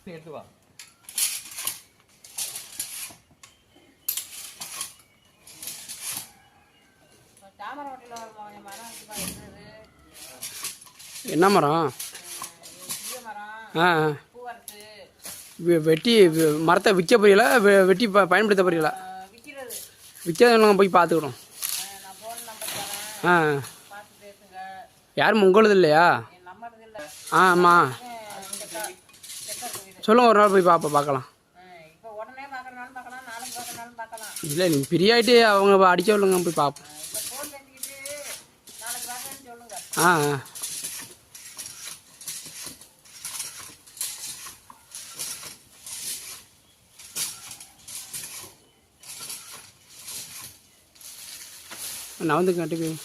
எடுத்து வா. என்ன மரம்? ஆ வெட்டி மரத்தை விற்க போறீங்களா வெட்டி பயன்படுத்த போறீங்களா? விற்கிறவங்க போய் பார்த்துக்கிறோம். ஆ யாரும் உங்களது இல்லையா? ஆமாம் சொல்லுங்கள், ஒரு நாள் போய் பார்க்கலாம். இல்லை நீங்கள் ஃப்ரீ ஆகிட்டு அவங்க அடிக்க விடுங்க, போய் பார்ப்போம். ஆ நான் வந்து கட்டி போய்